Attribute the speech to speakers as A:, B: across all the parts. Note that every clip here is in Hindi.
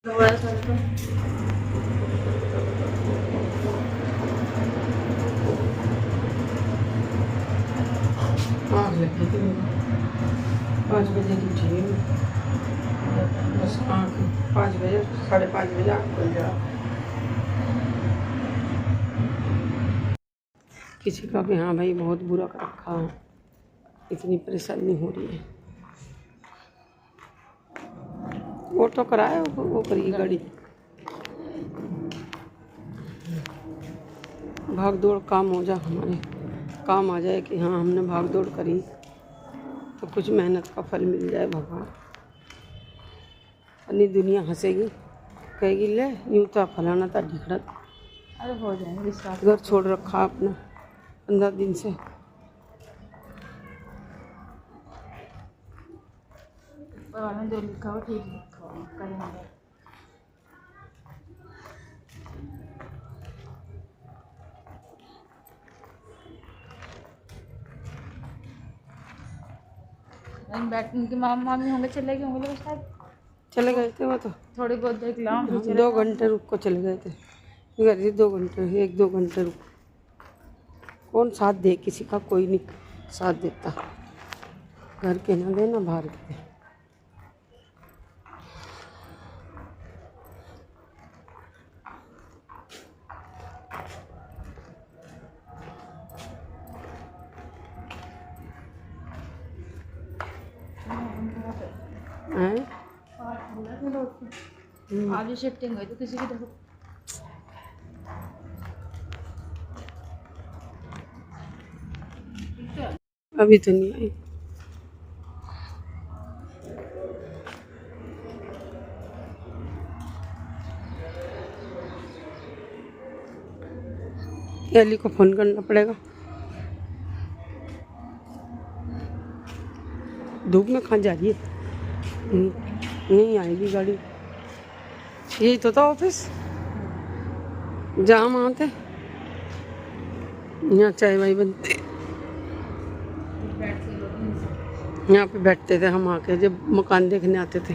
A: आँख लगी थी मेरी 5 बजे की उठी मैं बस आँख 5 बजे 5:30 बजे आँख खुल जा। किसी का भी हाँ भाई बहुत बुरा कर रखा है, इतनी परेशानी हो रही है। ऑटो कराया वो करी गाड़ी, भाग दौड़ काम हो जा, हमारे काम आ जाए कि हाँ हमने भाग दौड़ करी तो कुछ मेहनत का फल मिल जाए भगवान। अन्य दुनिया हंसेगी, कहेगी ले यूँ था फलाना था ढिकड़ा था।
B: अरे हो जाएंगे विश्वास।
A: घर छोड़ रखा अपना 15 दिन से।
B: भगवान जो लिखा हो ठीक लिखा हो करेंगे। बैठ उनके मामी होंगे चले गए होंगे लोग शायद।
A: चले गए थे वो तो
B: थोड़ी बहुत देख लो।
A: 2 घंटे रुक को चले गए थे। घर ही 2 घंटे 1-2 घंटे रुक। कौन साथ दे, किसी का कोई नहीं साथ देता, घर के ना दे ना बाहर के दे। हैं?
B: आज शिफ्टिंग हुई तो किसी की देखो
A: अभी तो नहीं आई। एली को फोन करना पड़ेगा। धूप में कहाँ जा रही है? नहीं आएगी गाड़ी। यही तो था ऑफिस जहाँ हम आते, यहाँ चाय वाय बनते, यहाँ पे बैठते थे हम आके जब मकान देखने आते थे।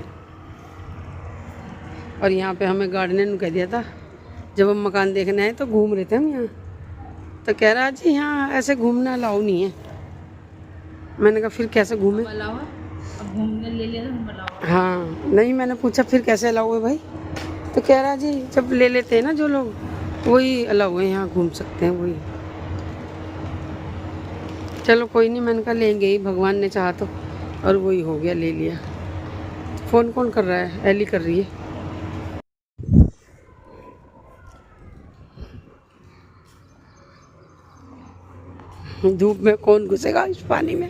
A: और यहाँ पे हमें गार्ड ने कह दिया था जब हम मकान देखने आए तो घूम रहे थे हम यहाँ, तो कह रहा जी यहाँ ऐसे घूमना अलाउ नहीं है। मैंने कहा फिर कैसे घूमे?
B: अब घूमने ले लिया तो
A: हाँ नहीं, मैंने पूछा फिर कैसे अलाउ है भाई, तो कह रहा जी जब ले लेते हैं ना जो लोग वही अलाउ है, यहाँ घूम सकते हैं वही। चलो कोई नहीं, मैंने कहा लेंगे ही, भगवान ने चाहा तो, और वही हो गया, ले लिया। फ़ोन कौन कर रहा है? एली कर रही है। धूप में कौन घुसेगा इस पानी में?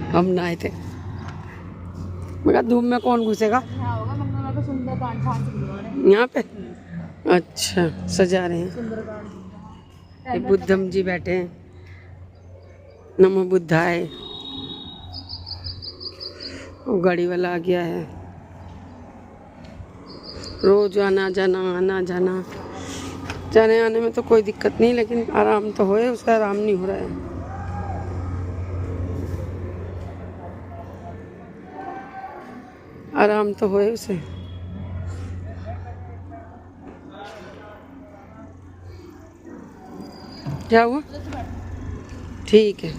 A: हम नहाए थे, मैं कहा धूप में कौन घुसेगा यहाँ पे। अच्छा सजा रहे हैं, ये बुद्धम जी बैठे हैं, नमो बुद्धाय। वो गाड़ी वाला आ गया है, रोज आना जाना जाने आने में तो कोई दिक्कत नहीं, लेकिन आराम तो होए, उसका आराम नहीं हो रहा है। आराम तो होए उसे। क्या हुआ? ठीक है,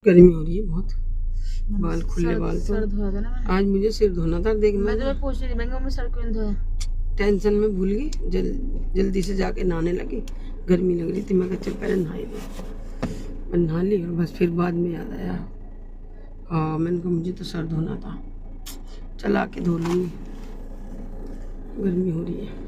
A: गर्मी हो रही है बहुत, बाल खुले बाल तो। आज मुझे सिर धोना था, देख
B: मैं तो पूछ रही मैं सर क्यों धोया,
A: टेंशन में भूल गई, जल्दी से जाके नहाने लगी, गर्मी लग रही थी, मैं कहा चल पहले नहा ली। मैं नहा ली और बस फिर बाद में याद आया, हाँ मैंने कहा मुझे तो सर धोना था, चला के धो लूँगी, गर्मी हो रही है।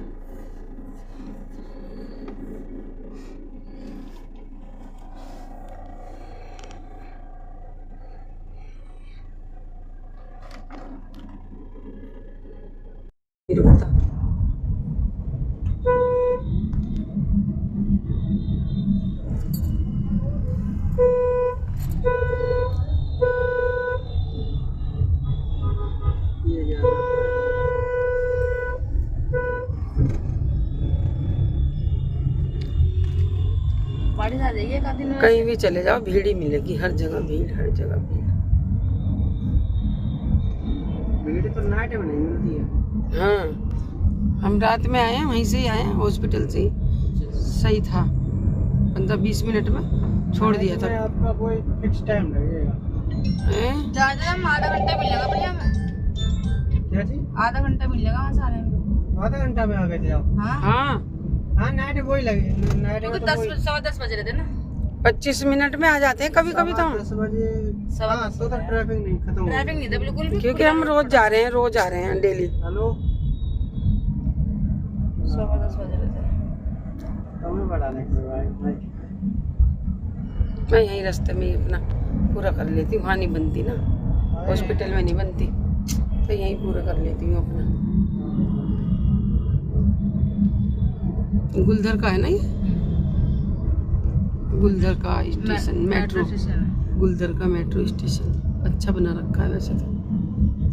A: कहीं भी चले जाओ भीड़ ही मिलेगी, हर जगह भीड़, हर जगह भीड़। भीड़ तो नाइट में नहीं मिलती है। हाँ हम रात में आए हैं, वहीं से ही आए हैं, हॉस्पिटल से ही। सही था, 15-20 मिनट में छोड़ दिया था।
C: आपका कोई फिक्स टाइम लगेगा?
B: ज़्यादा हम आधा घंटा मिलेगा भैया हमें।
C: क्या चीज?
B: आधा घंटा मिलेगा वहाँ से आने में।
C: आधा घंटा में आ गए थे आप?
B: हाँ
A: हाँ,
C: हाँ, नाइट वही लगे, नाइट
B: क्योंकि
C: में तो वही
B: 10 बज रहे थे ना।
A: 25 मिनट में आ जाते हैं कभी कभी तो हम।
C: 10 बजे।
B: सवा
C: हाँ,
B: 10
C: तो ट्रैफिक नहीं खत्म हो
B: ट्रैफिक नहीं था बिल्कुल भी।
A: क्योंकि हम रोज जा रहे हैं, रोज आ रहे हैं डेली।
C: हेलो,
B: 10 बज रहे थे।
C: हमें बढ़ा देंगे भाई।
A: मैं यहीं रास्ते में ही अपना पूरा कर लेती हूँ, वहाँ नहीं बनती ना, हॉस्पिटल में नहीं बनती, तो यहीं पूरा कर लेती हूँ अपना। गुलधर का है ना ये, गुलधर का स्टेशन, मेट्रो
B: स्टेशन है।
A: गुलधर का मेट्रो स्टेशन अच्छा बना रखा है वैसे तो,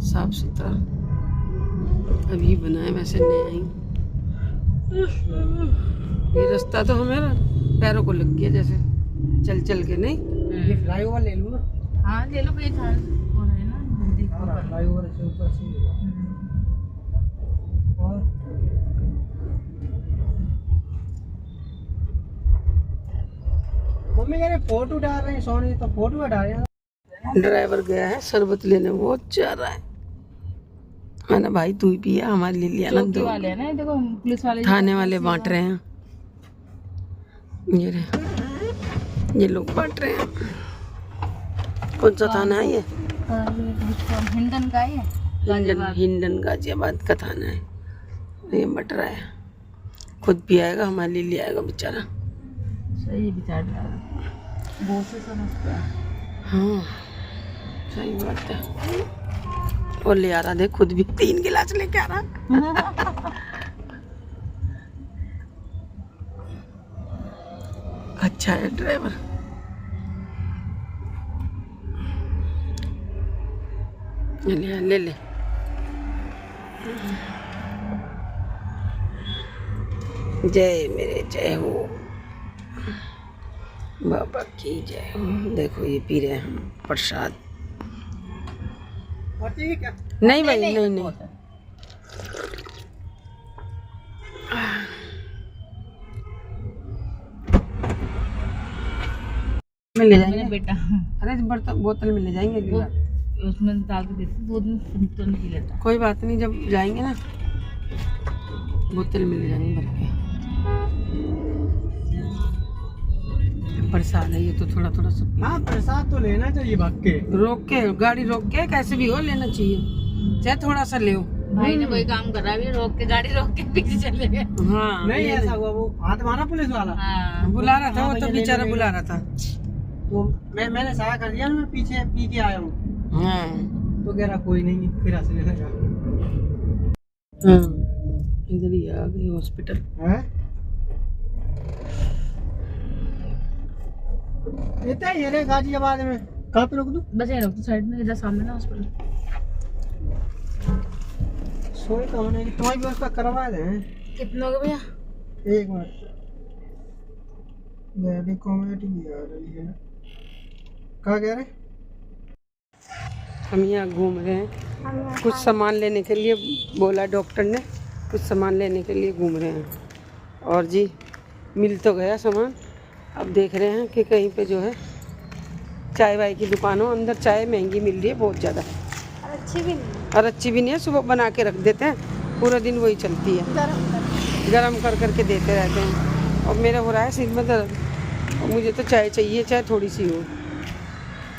A: साफ सुथरा अभी बना है, वैसे नया ही। ये रास्ता तो हमारा पैरों को लग गया जैसे चल चल के। नहीं,
C: ये फ्लाईओवर ले लूँ ना?
B: हाँ ले लो भैया, था वो है ना जल्दी।
C: हाँ, फ्लाईओवर से ऊपर से। और मम्मी कह रहे फोटो डाल रहे हैं सोनी, तो फोटो हटा रहे हैं।
A: ड्राइवर गया है शरबत लेने, वो चाह रहा है। मैंने भाई तू ही पिया, हमारे लिए लिया ना
B: चौकी
A: दो।
B: वाले हैं ना, देखो पुलिस वाले
A: थाने वाले बांट रहे हैं, ये लोग बांट रहे हैं। कौन सा थाना है ये?
B: हिंडन का है,
A: हिंडन गाजियाबाद का थाना है। ये बट रहा है, खुद पियाएगा, हमारे लिए ले आएगा बेचारा।
B: सही बेचारा, बहुत से समझता है।
A: हाँ सही बात है। और ले आ रहा, देख खुद भी 3 गिलास लेके आ रहा। अच्छा है ड्राइवर। ले ले ले। जय मेरे जय हो, बाबा की जय हो। देखो ये पी रहे हैं हम प्रसाद।
C: और ठीक है क्या?
A: नहीं भाई, नहीं नहीं, में ले जाएंगे
B: बेटा।
A: अरे बर्तन बोतल में ले जाएंगे अगली बार।
B: उसमें डाल के देते, 2 दिन तो नहीं पी लेता।
A: कोई बात नहीं, जब जाएंगे ना बोतल में ले जाएंगे भर के। प्रसाद है ये तो, थोड़ा थोड़ा सब पी।
C: हाँ, प्रसाद तो लेना चाहिए भाग के।
A: रोक के, गाड़ी रोक के कैसे भी हो लेना चाहिए, चाहे थोड़ा सा ले।
B: भाई ने वही काम कर रहा है, रोक के गाड़ी रोक के पीछे चले गए।
A: हाँ
C: नहीं ऐसा हुआ, वो हाथ मारा पुलिस वाला।
B: हाँ
A: बुला रहा था, वो तो
C: भैया,
A: बेचारा
C: ले
A: बुला रहा था।
C: तो मैंने सहाय कर दिया ना, मैं पीछे पी के आया हूँ।
A: हाँ
C: तो कह रहा कोई नहीं, फिर हंसने लगा।
A: हाँ, इधर ही आ गए हॉस्पिटल।
C: हैं? इतना ही है रे गाजियाबाद में। कहाँ पे रोक दूँ?
B: बस यहीं रोक दो साइड में, इधर सामने ना हॉस्पिटल।
C: सोए तो होने की तुम्हारी व्यवस्था करवा दें।
B: कितने हो गए भैया?
C: 1 मिनट, गाड़ी कॉमेडी भी आ रही है। कहाँ कह रहे?
A: हम यहाँ घूम रहे हैं, कुछ सामान लेने के लिए बोला डॉक्टर ने, कुछ सामान लेने के लिए घूम रहे हैं। और जी मिल तो गया सामान, अब देख रहे हैं कि कहीं पे जो है चाय वाय की दुकान हो। अंदर चाय महंगी मिल रही है बहुत ज़्यादा, और अच्छी भी नहीं है। सुबह बना के रख देते हैं, पूरा दिन वही चलती है, गरम कर करके देते रहते हैं। और मेरा हो रहा है सिर में दर्द, और मुझे तो चाय चाहिए, चाहे थोड़ी सी हो।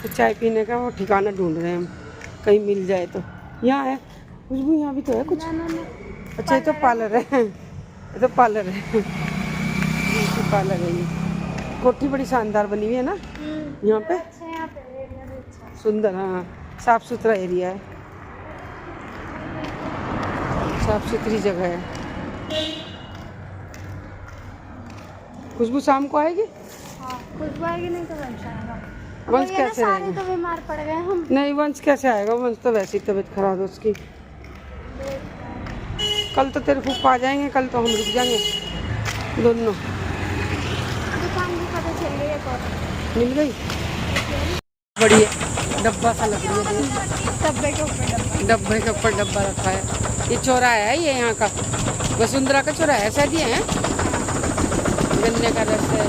A: तो चाय पीने का वो ठिकाना ढूंढ रहे हैं हम, कहीं मिल जाए तो। यहाँ है खुशबू, यहाँ भी तो है कुछ। अच्छा ये तो पार्लर है, ये तो पार्लर है, ये पार्लर है। ये कोठी बड़ी शानदार बनी हुई है ना यहाँ पे, सुंदर। हाँ साफ सुथरा एरिया है, साफ सुथरी जगह है। खुशबू शाम को आएगी?
D: खुशबू आएगी नहीं तो वंश आएगा।
A: वंश
D: ये
A: कैसे
D: ना सारे
A: रहेगा?
D: तो बीमार पड़ गए हम।
A: नहीं वंश कैसे आएगा, वंश तो वैसे ही तबीयत खराब है उसकी। कल तो तेरे फूफा आ जाएंगे, कल तो हम रुक जाएंगे दोनों।
D: दुकान भी पता चल गई एक और।
A: मिल गई, बढ़िया डब्बा सा लग रही है।
D: डब्बे के ऊपर डब्बा।
A: डब्बे के ऊपर डब्बा रखा है। ये चौराहा है, ये यहाँ का वसुंधरा का चौराहा शायद ये है। गन्ने का रस है,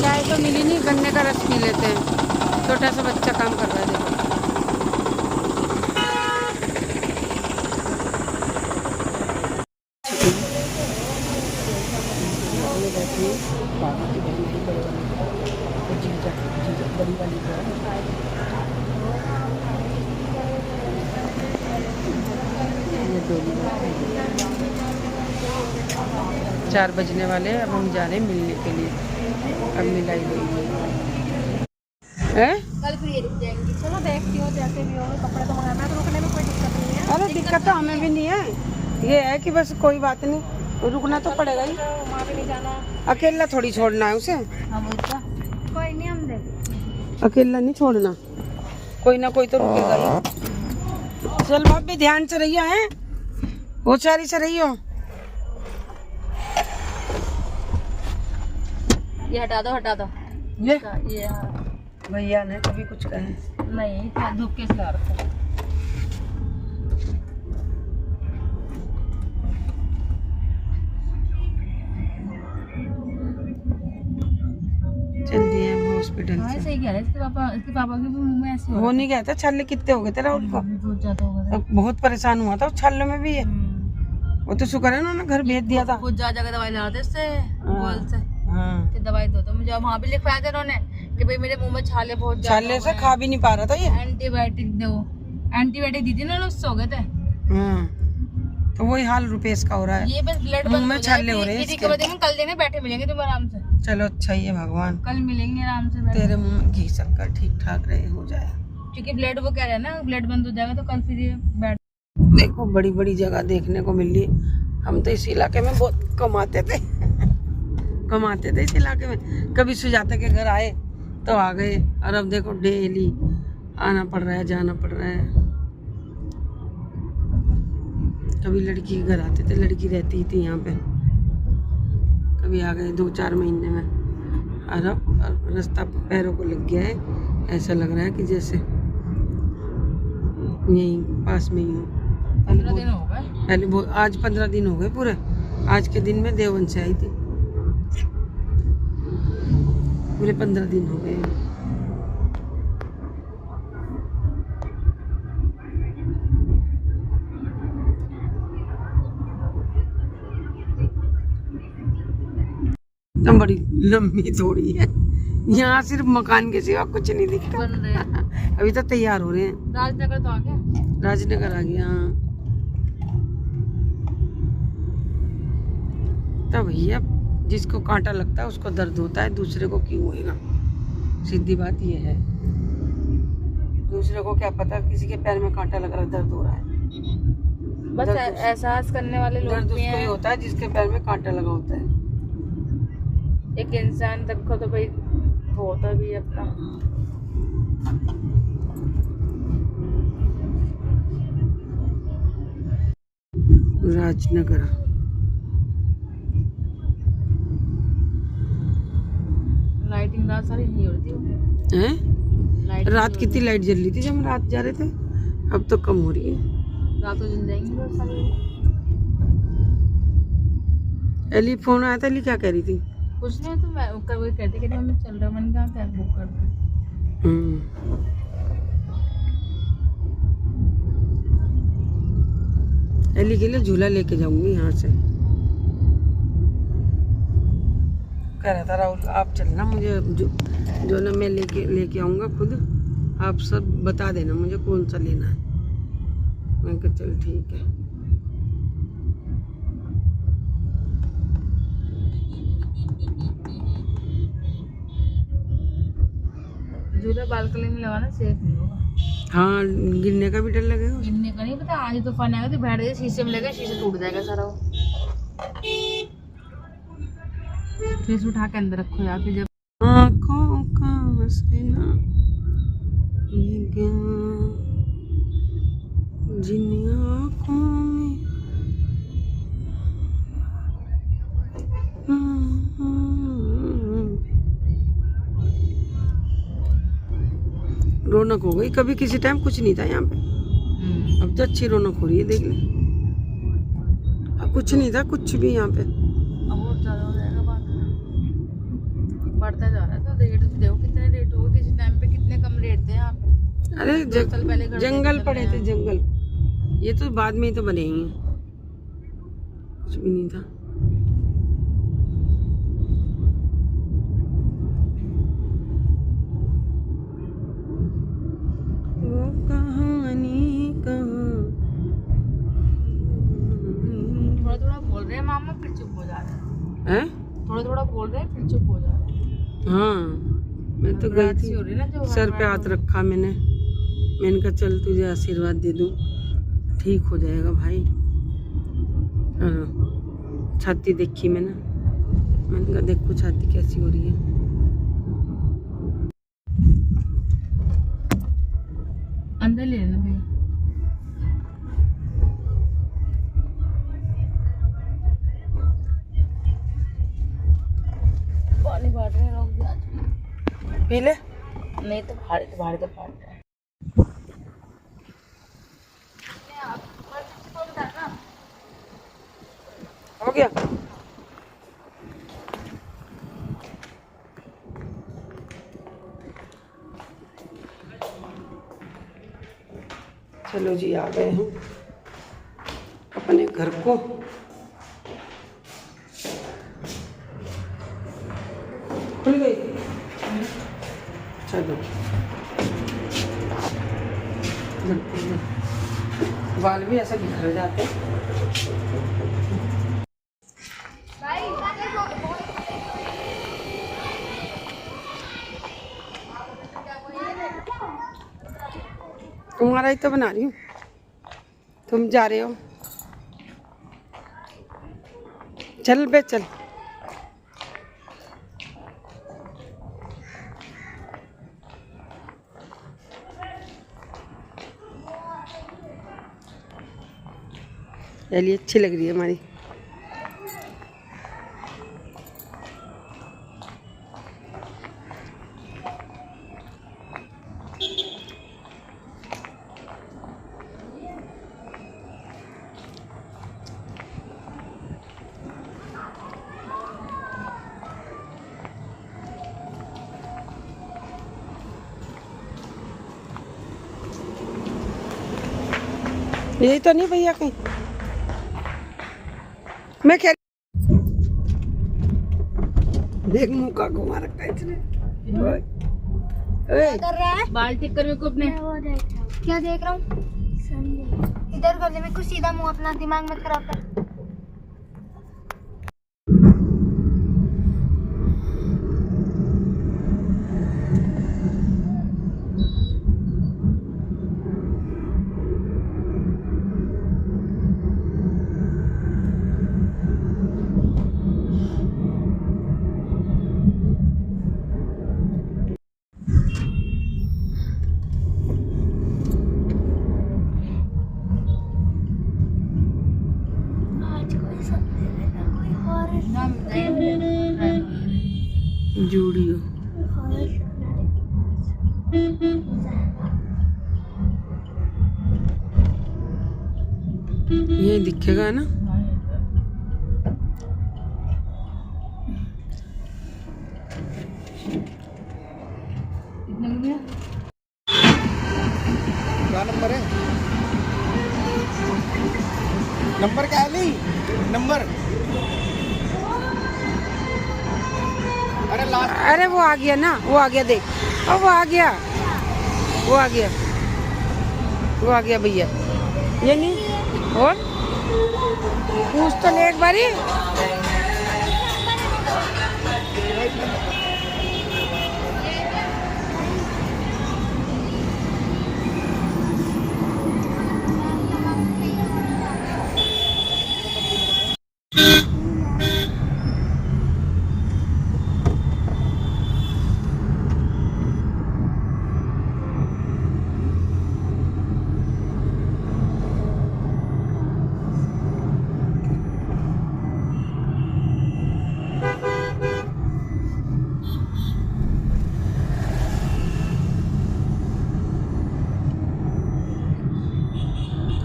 A: चाय तो मिली नहीं, गन्ने का रस पी लेते हैं। छोटा सा बच्चा काम कर रहा है देखो। चार बजने वाले, अब हम जा रहे हैं मिलने के लिए। अब मिलाई देंगे हैं?
D: कल फिर ये रुक जाएंगी। चलो देखती हूँ जैसे भी होंगे, कपड़े तो मंगाना है, तो रुकने में कोई दिक्कत नहीं है।
A: अरे दिक्कत तो हमें भी नहीं है, ये है कि बस कोई बात नहीं, रुकना तो पड़ेगा ही।
D: वहाँ भी नहीं जाना,
A: अकेला थोड़ी छोड़ना है उसे,
D: कोई नहीं, हम देख।
A: अकेला नहीं छोड़ना, कोई ना कोई तो रुकेगा ही। चल बाप भी ध्यान से रहियो हैं, होशियारी से रहियो।
B: ये हटा दो, हटा दो। ये हाँ।
A: भैया ने कभी कुछ कहे
B: नहीं, धूप के खिला रखा।
A: चल दिए हॉस्पिटल
B: हाँ
A: से।
B: सही कह रहे हैं, इसके पापा के भी मुंह में ऐसे
A: हो नहीं गया था, छाले कितने हो गए थे राहुल को,
B: बहुत ज्यादा हो गया।
A: बहुत परेशान हुआ था उस छाले में भी। ये वो तो शुक्र है उन्होंने घर भेज दिया था।
B: बहुत ज्यादा दवाई ला रहे इससे गोल से
A: हाँ,
B: कि दवाई दो। तो मुझे वहाँ भी लिखवाया था उन्होंने कि भाई मेरे मुंह में छाले बहुत ज्यादा
A: छाले से खा भी नहीं पा रहा था ये।
B: एंटीबायोटिक दो, एंटीबायोटिक दी थी ना, उससे हो गए थे।
A: तो वही हाल रुपेश का हो रहा है,
B: ये बस ब्लड
A: मुंह में छाले हो रहे हैं इसके।
B: कल देंगे, बैठे मिलेंगे तुम आराम से।
A: चलो अच्छा ही है भगवान,
B: कल मिलेंगे आराम से बैठे।
A: तेरे मुंह में घी शक्कर ठीक ठाक रहे, हो जाए।
B: क्योंकि ब्लड वो कह रहे हैं ना, ब्लड बंद हो जाएगा तो कल फिर ये बैठ।
A: देखो बड़ी बड़ी जगह देखने को मिल रही है। हम तो इस इलाके में बहुत कमाते थे कमाते थे इस इलाके में। कभी सुजाता के घर आए तो आ गए, और अब देखो डेली आना पड़ रहा है, जाना पड़ रहा है। कभी लड़की के घर आते थे, लड़की रहती थी यहाँ पे, कभी आ गए 2-4 महीने में, और अब रास्ता पैरों को लग गया है। ऐसा लग रहा है कि जैसे यहीं पास में ही हो।
B: 15 दिन हो गए।
A: पहले आज 15 दिन हो गए पूरे। आज के दिन में देवन से आई थी, पूरे 15 दिन हो गए। एकदम बड़ी लंबी थोड़ी है, यहाँ सिर्फ मकान के सिवा कुछ नहीं दिखता।
B: बन रहे हैं।
A: अभी तो तैयार हो रहे हैं।
B: राजनगर तो आ गया,
A: राजनगर आ गया। हाँ तो भैया जिसको कांटा लगता है उसको दर्द होता है, दूसरे को क्यों होएगा? सीधी बात ये है, दूसरे को क्या पता किसी के पैर में कांटा लग रहा है, दर्द हो रहा है।
B: बस एहसास करने वाले लोग
A: दर्द
B: भी
A: उसको ही
B: हैं।
A: होता है जिसके पैर में कांटा लगा होता है।
B: एक इंसान तक को तो भाई होता भी है अपना।
A: राजनगर
B: लाइटिंग रात सारी नहीं होती है।
A: हैं? रात कितनी लाइट जल रही थी जब हम रात जा रहे थे, अब तो कम हो रही है।
B: रात को जल जाएंगी बहुत सारी।
A: एली फोन आया था, एली क्या कह रही थी?
B: कुछ नहीं, तो मैं कल वही कहती कि मम्मी चल रहा, मैंने कहा कैब बुक कर दो।
A: एली के लिए झूला लेके जाऊंगी यहाँ से। कह रहा था राहुल आप चलना, मुझे जो ना मैं लेके आऊँगा खुद, आप सब बता देना मुझे कौन सा लेना है। मैं कहा चल ठीक है।
B: झूला बालकनी में लगाना सेफ नहीं होगा।
A: हाँ गिरने का भी डर लगेगा।
B: गिरने का नहीं पता, आज तूफान आएगा तो बैठ गए शीशे में लगे, शीशे टूट जाएगा सारा वो। फेस उठा के अंदर रखो यार, फिर जब
A: आँखों का सीना ये क्या, जिन आँखों में रौनक हो गई। कभी किसी टाइम कुछ नहीं था यहाँ पे। अब तो अच्छी रौनक हो रही है, देख ले। अब कुछ नहीं था कुछ भी यहाँ पे।
B: अब और ज्यादा हो जाएगा बाद में, बढ़ता जा रहा है। तो रेट देखो कितने रेट हो गए, किसी टाइम पे कितने कम रेट थे यहाँ पे।
A: अरे
B: 2 साल पहले घर
A: जंगल
B: देखते
A: पड़े थे
B: हैं।
A: जंगल, ये तो बाद में ही तो बने ही हैं, कुछ भी नहीं था। वो कहानी कहाँ,
B: थोड़ा थोड़ा बोल रहे हैं मामा, फिर चुप हो जा रहे हैं।
A: हैं?
B: थोड़ा थोड़ा बोल रहे हैं, फिर चुप हो जा रहे हैं।
A: हाँ, मैं तो गई
B: घबराहट सी हो रही है ना, जो
A: थी, सर पे हाथ रखा मैंने कहा चल तुझे आशीर्वाद दे दूं, ठीक हो जाएगा भाई। और छाती देखी मैंने कहा देखो छाती कैसी हो रही है।
B: अंदर ले लेना भैया। पानी बांट रहे हैं लोग भी आज।
A: पी ले।
B: नहीं तो भारी तो बांट रहे हैं।
A: हो गया। चलो जी, आ गए हम अपने घर को। खुल गई। चलो बाल भी ऐसे बिखर जाते हैं। तुम्हारा ही तो बना रही हूँ, तुम जा रहे हो। चल बे चल। चलिए, अच्छी लग रही है हमारी। यही तो नहीं भैया कहीं, मैं क्या देख मुंह का घुमा रखा है इसने। ओए,
D: कर रहा है?
B: बाल ठीक कर मेरे को अपने।
D: मैं वो देख रहा हूँ। क्या देख रहा हूँ? इधर कर ले, मेरे को सीधा मुंह, अपना दिमाग मत खराब कर।
A: जूडियो ये दिखेगा ना।
C: क्या नंबर है? नंबर क्या है? नहीं नंबर। अरे लास्ट।
A: अरे वो आ गया ना, वो आ गया, देख अब वो आ गया, वो आ गया, वो आ गया भैया। ये नहीं और पूछ तो ले एक बारी।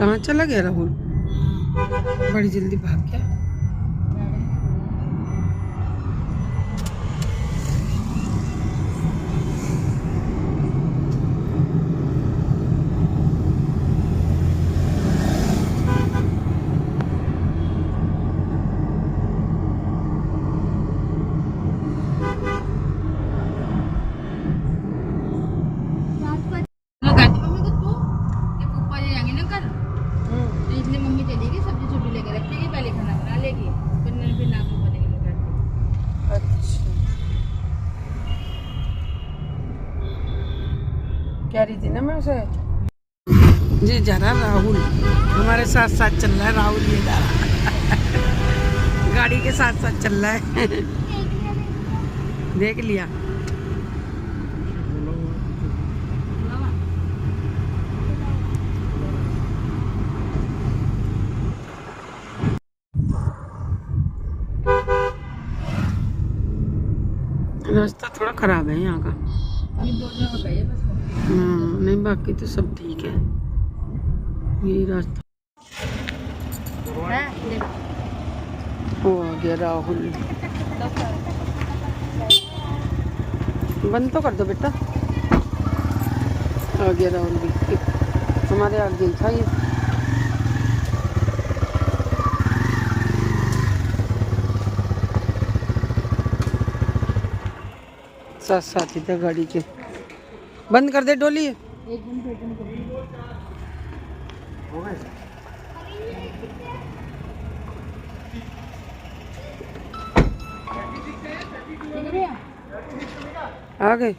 A: कहाँ चला गया राहुल? बड़ी जल्दी भाग गया।
B: लगाती मम्मी को तू ये पप्पा जी जाएंगे ना कल तो इसलिए मम्मी चलेगी सब्जी सुब्जी लेकर रखेगी पहले खाना बना लेगी फिर नाक में बनेगी लगाती।
A: अच्छा क्या रही थी ना मैं उसे जी जा रहा राहुल हमारे साथ साथ चल रहा है। राहुल ये जा रहा गाड़ी के साथ साथ चल रहा है। देख लिया रास्ता थोड़ा खराब है यहाँ का।
B: अभी 2 जगह गई है बस
A: हाँ नहीं बाकी तो सब ठीक है। यही रास्ता वो आ गया राहुल। बंद तो कर दो बेटा। आ गया राहुल भी हमारे आगे ही था ये। साथ साथ ही था गाड़ी के। बंद कर दे डोली। आ गए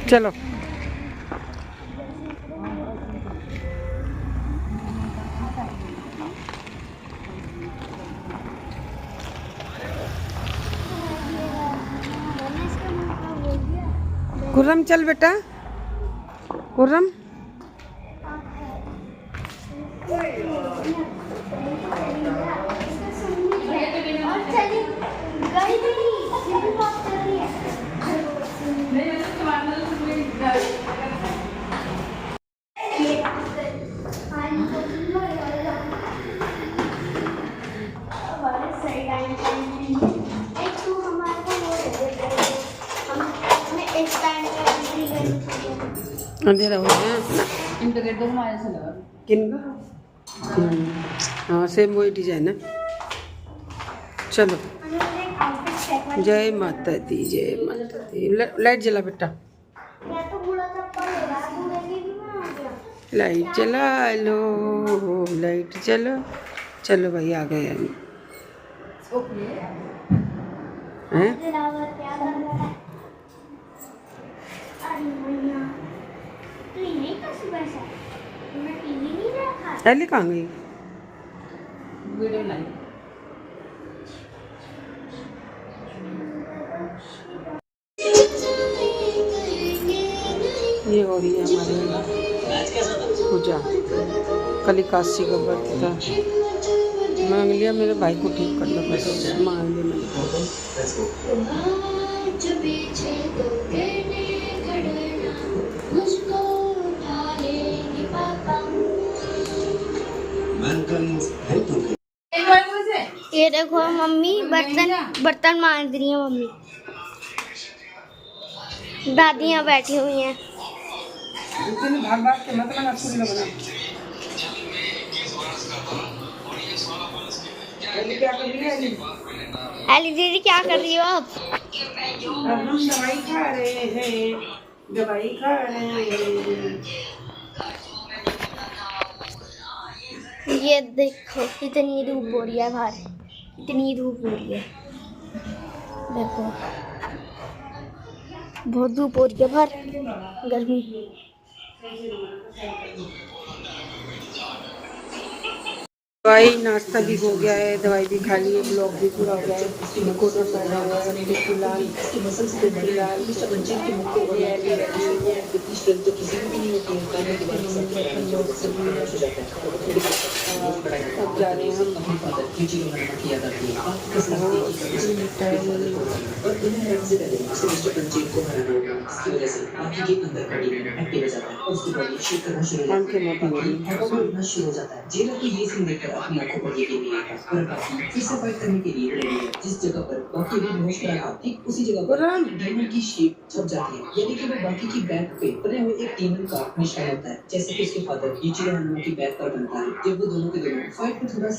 A: चलो कुर्रम चल बेटा कुर्रम। अंधेरा हो गया
B: इंटीग्रेट तो हमारे से लगा
A: किन का। हाँ सेम वही डिजाइन है। चलो जय माता दी जय माता दी। लाइट जला बेटा लाइट जला लो लाइट चलो। चलो भाई आ गए हैं। एली कहाँ गई?
B: वीडियो लाई
A: ये हो रही है हमारे पूजा। कल काशी का व्रत था। मांग लिया मेरे भाई को ठीक कर लो बस मांग लिया
D: ये देखो मम्मी बर्तन मांज रही है मम्मी। दादियाँ बैठी हुई हैं। एली दीदी क्या कर रही हो आप?
A: हम दवाई खा रहे हैं दवाई खा रहे हैं।
D: ये देखो कितनी धूप हो रही है बाहर। इतनी धूप हो रही है देखो बहुत धूप हो रही है बाहर गर्मी।
A: दवाई नाश्ता भी हो गया है दवाई भी खा ली है ब्लॉक भी पूरा हो गया है। कोटर पहना हुआ है फिलहाल बर्तन लॉस कर दिया। अब जा रहे हैं हम आंखें मोटी हो रही हैं।
E: शुरू हो जाता है। जेलर को ये सीन देखकर अपनी आंखों पर यकीन नहीं आता और बाकी फिर से फाइट करने के लिए रेडी है। जिस जगह पर बाकी भी बेहोश पड़ा था, ठीक उसी जगह पर डेमन की शेप छप जाती है, यानी कि वो बाकी की बैक पे बने हुए एक डेमन का निशान होता है, जैसे कि उसके फादर इचिरो हानो की बैक पर बनता है। जब वो दोनों के दोनों फाइट में थोड़ा